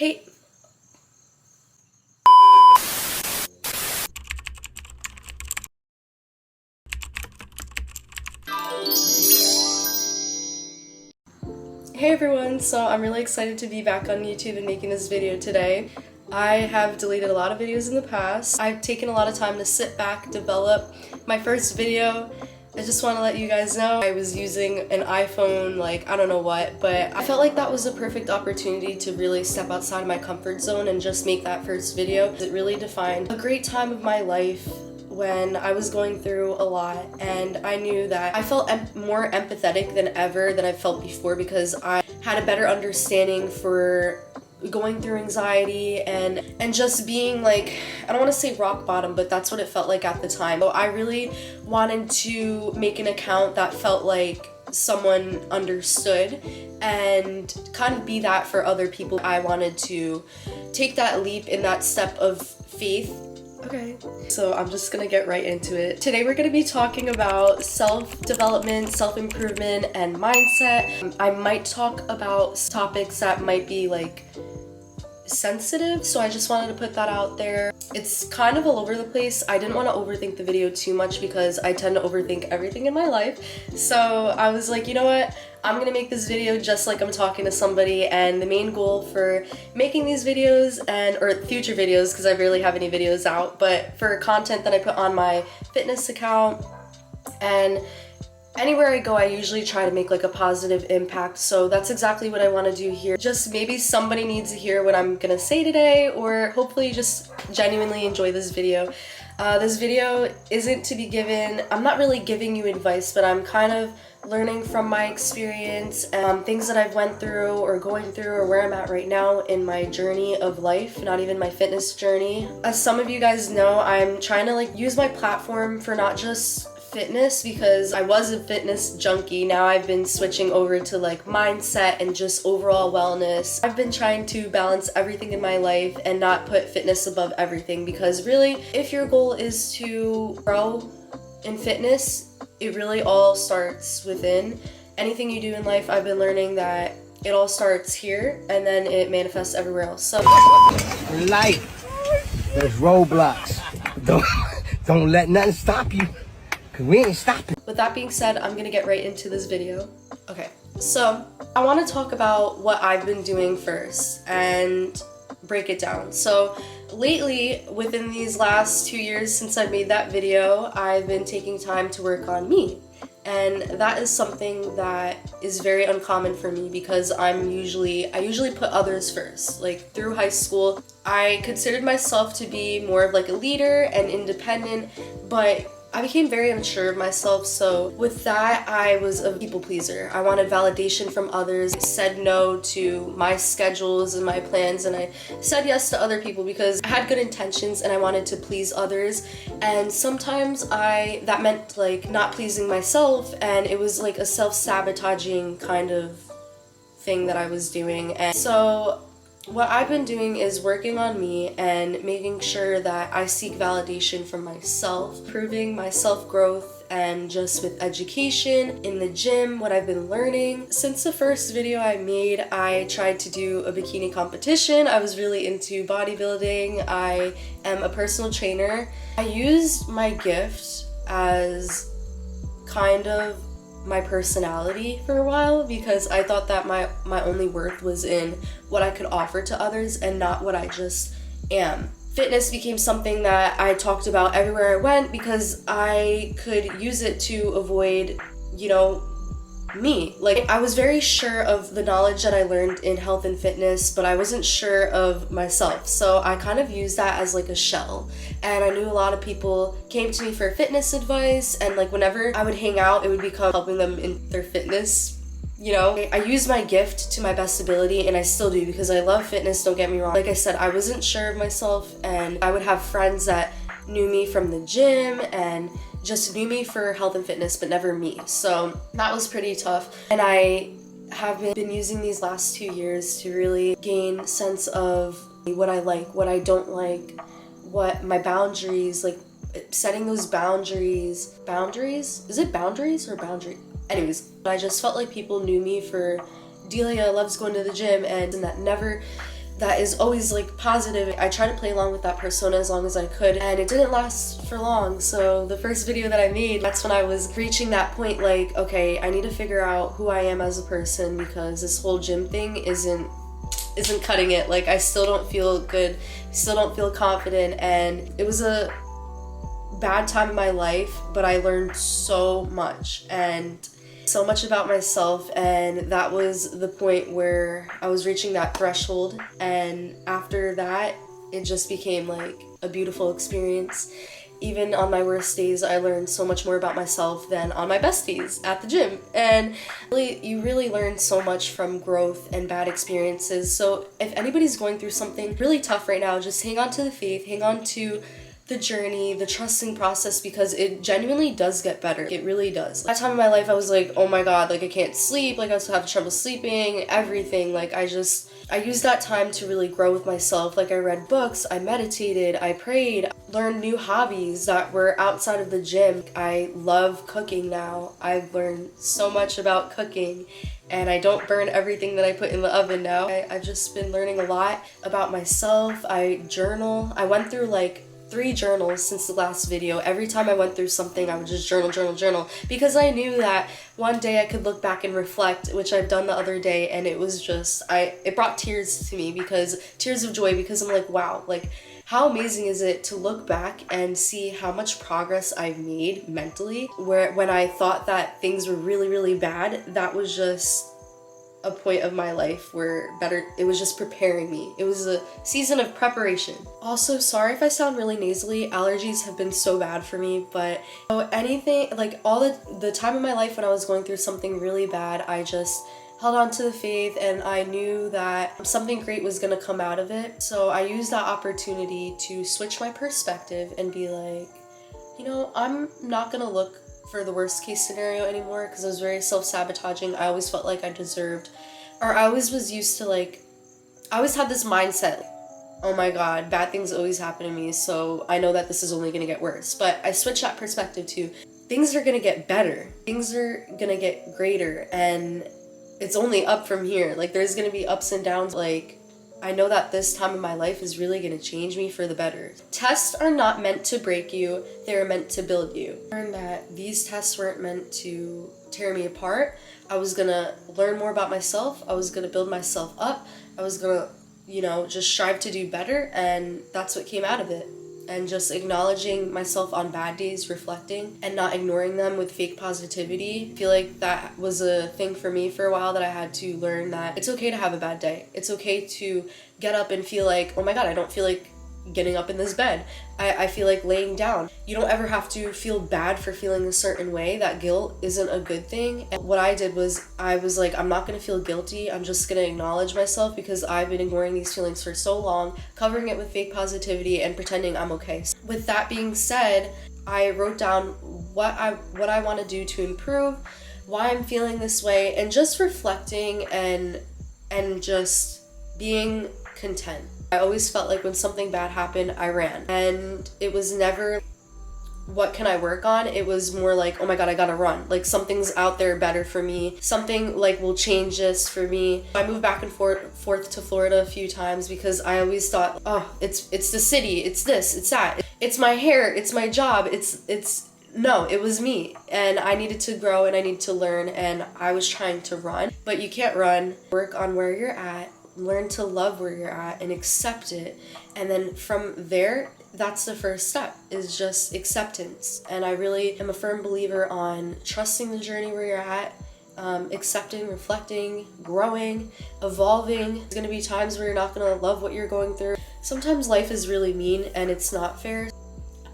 Hey. Hey everyone, so I'm really excited to be back on YouTube and making this video today. I have deleted a lot of videos in the past. I've taken a lot of time to sit back, develop my first video. I just want to let you guys know I was using an iPhone, I don't know what, but I felt like that was a perfect opportunity to really step outside my comfort zone and just make that first video. It really defined a great time of my life when I was going through a lot, and I knew that I felt more empathetic than ever than I felt before because I had a better understanding for going through anxiety and just being I don't want to say rock bottom, but that's what it felt like at the time. So I really wanted to make an account that felt like someone understood and kind of be that for other people. I wanted to take that leap in that step of faith. Okay, so I'm just gonna get right into it. Today we're gonna be talking about self-development, self-improvement, and mindset. I might talk about topics that might be sensitive, so I just wanted to put that out there. It's kind of all over the place. I didn't want to overthink the video too much because I tend to overthink everything in my life. So I was like, you know what? I'm gonna make this video just like I'm talking to somebody, and the main goal for making these videos or future videos, because I barely have any videos out, but for content that I put on my fitness account and anywhere I go, I usually try to make a positive impact. So that's exactly what I want to do here. Just maybe somebody needs to hear what I'm gonna say today, or hopefully just genuinely enjoy this video. This video isn't to be given, I'm not really giving you advice, but I'm kind of learning from my experience and things that I've went through or going through or where I'm at right now in my journey of life, not even my fitness journey. As some of you guys know, I'm trying to use my platform for not just fitness, because I was a fitness junkie. Now I've been switching over to mindset and just overall wellness. I've been trying to balance everything in my life and not put fitness above everything, because really, if your goal is to grow in fitness, it really all starts within. Anything you do in life, I've been learning that it all starts here and then it manifests everywhere else. So in life, there's roadblocks. Don't let nothing stop you, because we ain't stopping. With that being said, I'm gonna get right into this video. Okay, so I want to talk about what I've been doing first and break it down. So lately, within these last 2 years since I made that video, I've been taking time to work on me. And that is something that is very uncommon for me, because I usually put others first. Through high school, I considered myself to be more of a leader and independent, but I became very unsure of myself. So with that, I was a people pleaser. I wanted validation from others. I said no to my schedules and my plans, and I said yes to other people because I had good intentions and I wanted to please others. And sometimes that meant not pleasing myself, and it was a self-sabotaging kind of thing that I was doing. And so what I've been doing is working on me and making sure that I seek validation from myself, improving my self-growth, and just with education, in the gym, what I've been learning. Since the first video I made, I tried to do a bikini competition. I was really into bodybuilding. I am a personal trainer. I used my gift as kind of my personality for a while, because I thought that my only worth was in what I could offer to others and not what I just am. Fitness became something that I talked about everywhere I went because I could use it to avoid, me. I was very sure of the knowledge that I learned in health and fitness, but I wasn't sure of myself. So I kind of used that as a shell. And I knew a lot of people came to me for fitness advice, and whenever I would hang out, it would become helping them in their fitness. I used my gift to my best ability, and I still do, because I love fitness, don't get me wrong. Like I said, I wasn't sure of myself, and I would have friends that knew me from the gym and just knew me for health and fitness, but never me. So that was pretty tough. And I have been using these last 2 years to really gain sense of what I like, what I don't like, what my boundaries, setting those boundaries. Boundaries? Is it boundaries or boundary? Anyways, I just felt like people knew me for Delia loves going to the gym, and that that is always like positive. I tried to play along with that persona as long as I could, and it didn't last for long. So the first video that I made, that's when I was reaching that point, like, okay, I need to figure out who I am as a person, because this whole gym thing isn't cutting it. Like, I still don't feel good, still don't feel confident, and it was a bad time in my life, but I learned so much and so much about myself, and that was the point where I was reaching that threshold. And after that, it just became like a beautiful experience. Even on my worst days, I learned so much more about myself than on my best days at the gym. And really, you really learn so much from growth and bad experiences. So if anybody's going through something really tough right now, just hang on to the faith, hang on to the journey, the trusting process, because it genuinely does get better. It really does. That time in my life, I was like, oh my god, like I can't sleep, like I was having trouble sleeping, everything. Like I used that time to really grow with myself. Like I read books, I meditated, I prayed, learned new hobbies that were outside of the gym. I love cooking now. I've learned so much about cooking, and I don't burn everything that I put in the oven now. I've just been learning a lot about myself. I journal. I went through like 3 journals since the last video. Every time I went through something, I would just journal, because I knew that one day I could look back and reflect, which I've done the other day, and it was just, it brought tears to me, tears of joy, because I'm like, wow, like how amazing is it to look back and see how much progress I've made mentally, where when I thought that things were really, really bad, that was just a point of my life where it was just preparing me. It was a season of preparation. Also, sorry if I sound really nasally. Allergies have been so bad for me, but anything, like all the time in my life when I was going through something really bad, I just held on to the faith, and I knew that something great was gonna come out of it. So I used that opportunity to switch my perspective and be like, you know, I'm not gonna look for the worst case scenario anymore, because I was very self-sabotaging. I always felt like I deserved, or I always was used to like, I always had this mindset, oh my god, bad things always happen to me, so I know that this is only gonna get worse. But I switched that perspective to, things are gonna get better, things are gonna get greater, and it's only up from here. Like there's gonna be ups and downs. Like I know that this time in my life is really gonna change me for the better. Tests are not meant to break you, they're meant to build you. I learned that these tests weren't meant to tear me apart. I was gonna learn more about myself, I was gonna build myself up, I was gonna, you know, just strive to do better, and that's what came out of it. And just acknowledging myself on bad days, reflecting, and not ignoring them with fake positivity. I feel like that was a thing for me for a while, that I had to learn that it's okay to have a bad day. It's okay to get up and feel like, oh my god, I don't feel like getting up in this bed. I feel like laying down. You don't ever have to feel bad for feeling a certain way. That guilt isn't a good thing. And what I did was, I was like, I'm not gonna feel guilty. I'm just gonna acknowledge myself, because I've been ignoring these feelings for so long, covering it with fake positivity and pretending I'm okay. With that being said, I wrote down what I want to do to improve, why I'm feeling this way, and just reflecting and just being content. I always felt like when something bad happened, I ran. And it was never, what can I work on? It was more like, oh my god, I gotta run. Like something's out there better for me. Something like will change this for me. I moved back and forth to Florida a few times, because I always thought, oh, it's the city, it's this, it's that. It's my hair, it's my job, no, it was me, and I needed to grow and I needed to learn, and I was trying to run. But you can't run. Work on where you're at, learn to love where you're at and accept it, and then from there, that's the first step, is just acceptance. And I really am a firm believer on trusting the journey where you're at, accepting, reflecting, growing, evolving. There's gonna be times where you're not gonna love what you're going through. Sometimes life is really mean and it's not fair.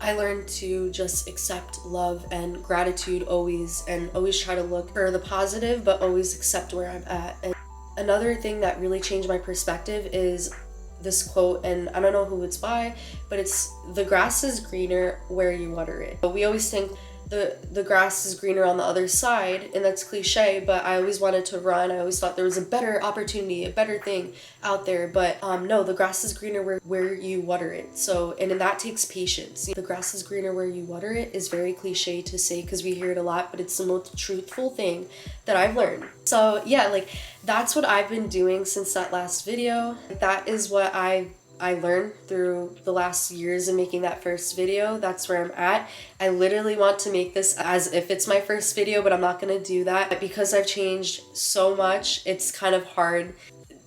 I learned to just accept love and gratitude always, and always try to look for the positive, but always accept where I'm at. And another thing that really changed my perspective is this quote, and I don't know who it's by, but it's, the grass is greener where you water it. But we always think the grass is greener on the other side, and that's cliche, but I always wanted to run. I always thought there was a better opportunity, a better thing out there, but no, the grass is greener where you water it. So, and that takes patience. The grass is greener where you water it is very cliche to say because we hear it a lot, but it's the most truthful thing that I've learned. So yeah, like that's what I've been doing since that last video. That is what I learned through the last years of making that first video. That's where I'm at. I literally want to make this as if it's my first video, but I'm not gonna do that because I've changed so much. It's kind of hard.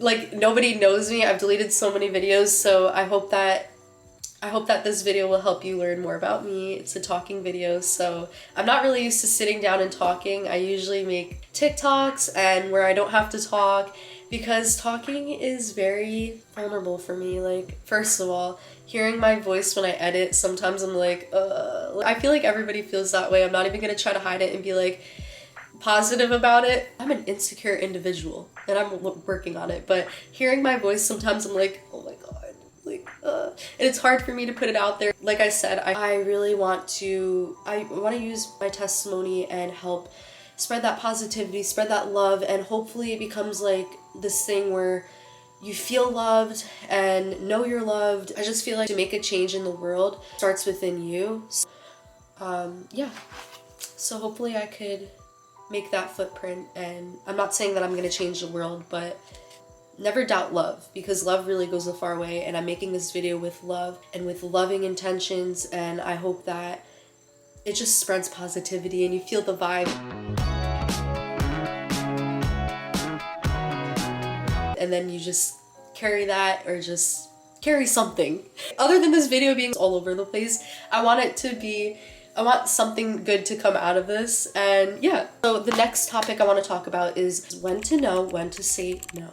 Like, nobody knows me. I've deleted so many videos, so I hope that this video will help you learn more about me. It's a talking video, so I'm not really used to sitting down and talking. I usually make TikToks and where I don't have to talk, because talking is very vulnerable for me. Like, first of all, hearing my voice when I edit, sometimes I'm like, I feel like everybody feels that way. I'm not even gonna try to hide it and be like positive about it. I'm an insecure individual and I'm working on it, but hearing my voice, sometimes I'm like, oh my God, like, and it's hard for me to put it out there. Like I said, I really want to use my testimony and help spread that positivity, spread that love, and hopefully it becomes like this thing where you feel loved and know you're loved. I just feel like to make a change in the world starts within you. So, yeah, so hopefully I could make that footprint, and I'm not saying that I'm gonna change the world, but never doubt love, because love really goes a far way, and I'm making this video with love and with loving intentions, and I hope that it just spreads positivity and you feel the vibe. And then you just carry that, or just carry something. Other than this video being all over the place, I want something good to come out of this, and yeah. So the next topic I want to talk about is when to know when to say no.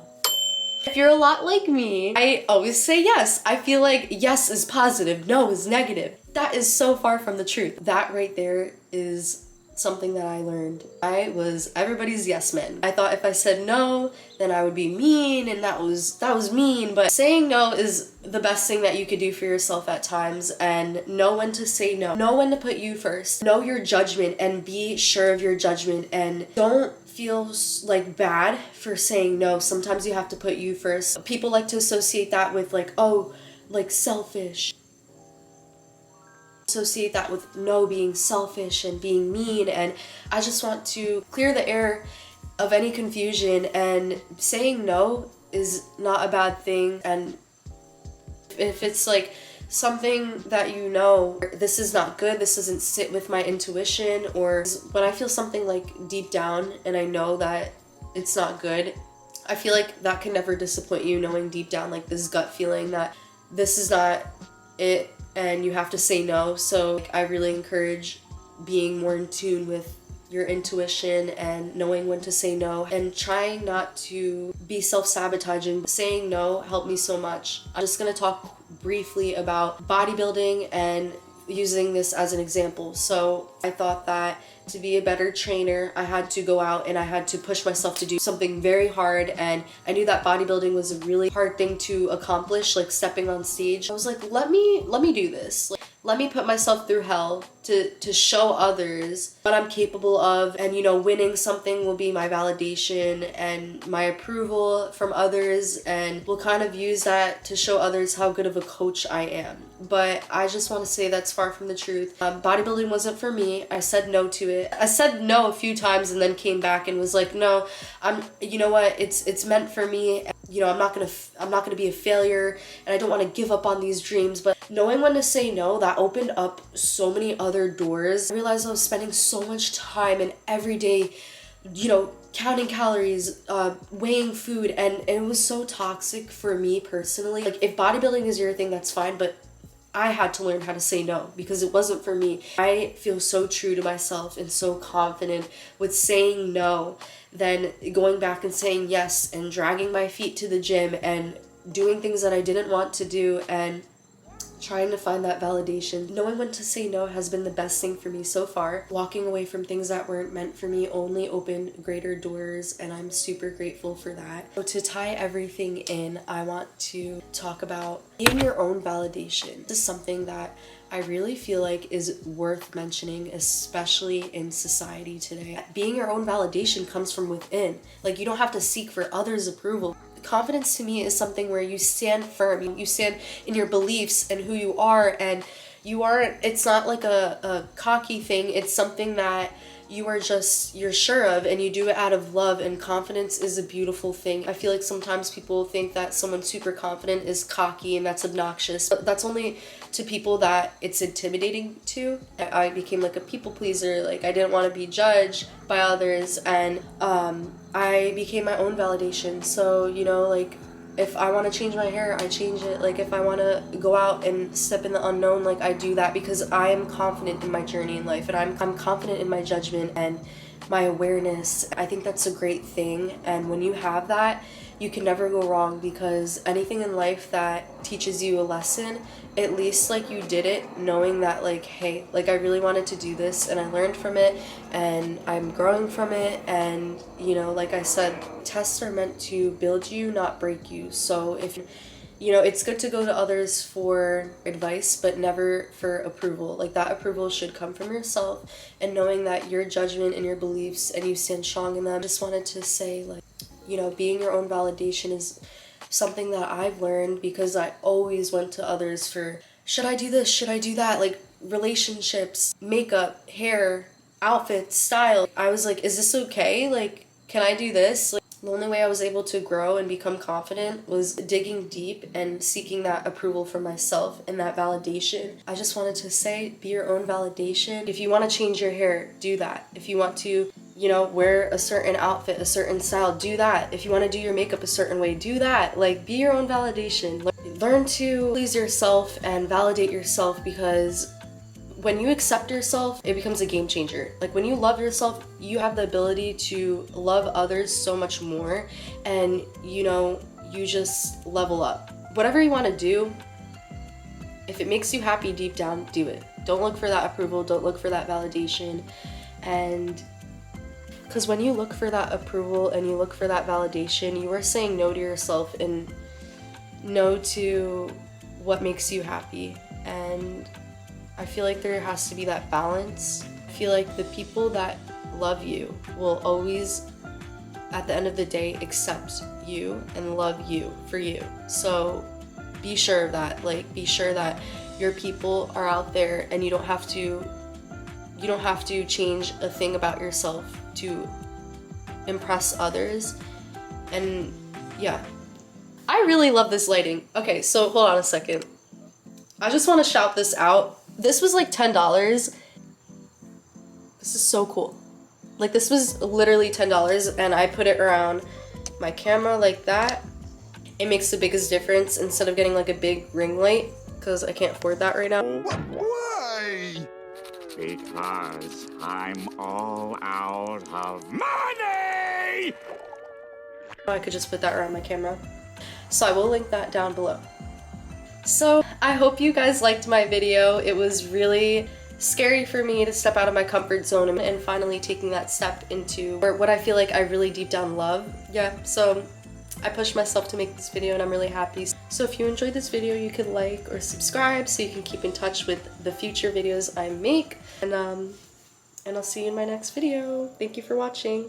If you're a lot like me, I always say yes. I feel like yes is positive, no is negative. That is so far from the truth. That right there is something that I learned. I was everybody's yes man. I thought if I said no, then I would be mean, and that was mean, but saying no is the best thing that you could do for yourself at times, and know when to say no. Know when to put you first. Know your judgment and be sure of your judgment, and don't feel like bad for saying no. Sometimes you have to put you first. People like to associate that with like, oh, like selfish. Associate that with no being selfish and being mean, and I just want to clear the air of any confusion, and saying no is not a bad thing. And if it's like something that you know, this is not good, this doesn't sit with my intuition, or when I feel something like deep down and I know that it's not good, I feel like that can never disappoint you, knowing deep down like this gut feeling that this is not it and you have to say no. So I really encourage being more in tune with your intuition and knowing when to say no, and trying not to be self-sabotaging. Saying no helped me so much. I'm just gonna talk briefly about bodybuilding and using this as an example. So I thought that to be a better trainer, I had to go out and I had to push myself to do something very hard, and I knew that bodybuilding was a really hard thing to accomplish, like stepping on stage. I was like, let me do this. Like, let me put myself through hell to show others what I'm capable of, and you know, winning something will be my validation and my approval from others, and we'll kind of use that to show others how good of a coach I am. But I just want to say that's far from the truth. Bodybuilding wasn't for me. I said no to it. I said no a few times and then came back and was like, no, you know what, it's meant for me. You know, I'm not gonna be a failure, and I don't want to give up on these dreams. But knowing when to say no, that opened up so many other doors. I realized I was spending so much time and every day, you know, counting calories, weighing food, and it was so toxic for me personally. Like, if bodybuilding is your thing, that's fine, but I had to learn how to say no because it wasn't for me. I feel so true to myself and so confident with saying no, then going back and saying yes, and dragging my feet to the gym and doing things that I didn't want to do, and trying to find that validation. Knowing when to say no has been the best thing for me so far. Walking away from things that weren't meant for me only opened greater doors, and I'm super grateful for that. So to tie everything in, I want to talk about being your own validation. This is something that I really feel like is worth mentioning, especially in society today. Being your own validation comes from within. Like, you don't have to seek for others' approval. Confidence to me is something where you stand firm, you stand in your beliefs and who you are, and you aren't, it's not like a cocky thing, it's something that you're sure of, and you do it out of love. And confidence is a beautiful thing. I feel like sometimes people think that someone super confident is cocky, and that's obnoxious, but that's only to people that it's intimidating to. I became like a people pleaser, like I didn't want to be judged by others, and I became my own validation. So, you know, like if I want to change my hair, I change it. Like if I want to go out and step in the unknown, like I do that because I am confident in my journey in life, and I'm confident in my judgment and my awareness. I think that's a great thing, and when you have that, you can never go wrong, because anything in life that teaches you a lesson, at least like you did it knowing that like, hey, like I really wanted to do this and I learned from it and I'm growing from it. And you know, like I said, tests are meant to build you, not break you. So if you know, it's good to go to others for advice, but never for approval. Like that approval should come from yourself, and knowing that your judgment and your beliefs and you stand strong in them. I just wanted to say, like, you know, being your own validation is something that I've learned, because I always went to others for, should I do this? Should I do that? Like relationships, makeup, hair, outfits, style. I was like, is this okay? Like, can I do this? Like, the only way I was able to grow and become confident was digging deep and seeking that approval from myself and that validation. I just wanted to say, be your own validation. If you want to change your hair, do that. If you want to, you know, wear a certain outfit, a certain style, do that. If you want to do your makeup a certain way, do that. Like, be your own validation. Learn to please yourself and validate yourself, because when you accept yourself, it becomes a game changer. Like when you love yourself, you have the ability to love others so much more, and you know, you just level up. Whatever you want to do, if it makes you happy deep down, do it. Don't look for that approval, don't look for that validation. And because when you look for that approval and you look for that validation, you are saying no to yourself and no to what makes you happy. And I feel like there has to be that balance. I feel like the people that love you will always, at the end of the day, accept you and love you for you. So be sure of that. Like, be sure that your people are out there, and you don't have to change a thing about yourself to impress others. And yeah, I really love this lighting. Okay, so hold on a second. I just want to shout this out. This was like $10. This is so cool. Like, this was literally $10, and I put it around my camera like that. It makes the biggest difference instead of getting like a big ring light, because I can't afford that right now. Why? Because I'm all out of money! I could just put that around my camera. So I will link that down below. So I hope you guys liked my video. It was really scary for me to step out of my comfort zone and finally taking that step into what I feel like I really deep down love. Yeah, so I pushed myself to make this video, and I'm really happy. So if you enjoyed this video, you could like or subscribe so you can keep in touch with the future videos I make. And I'll see you in my next video. Thank you for watching.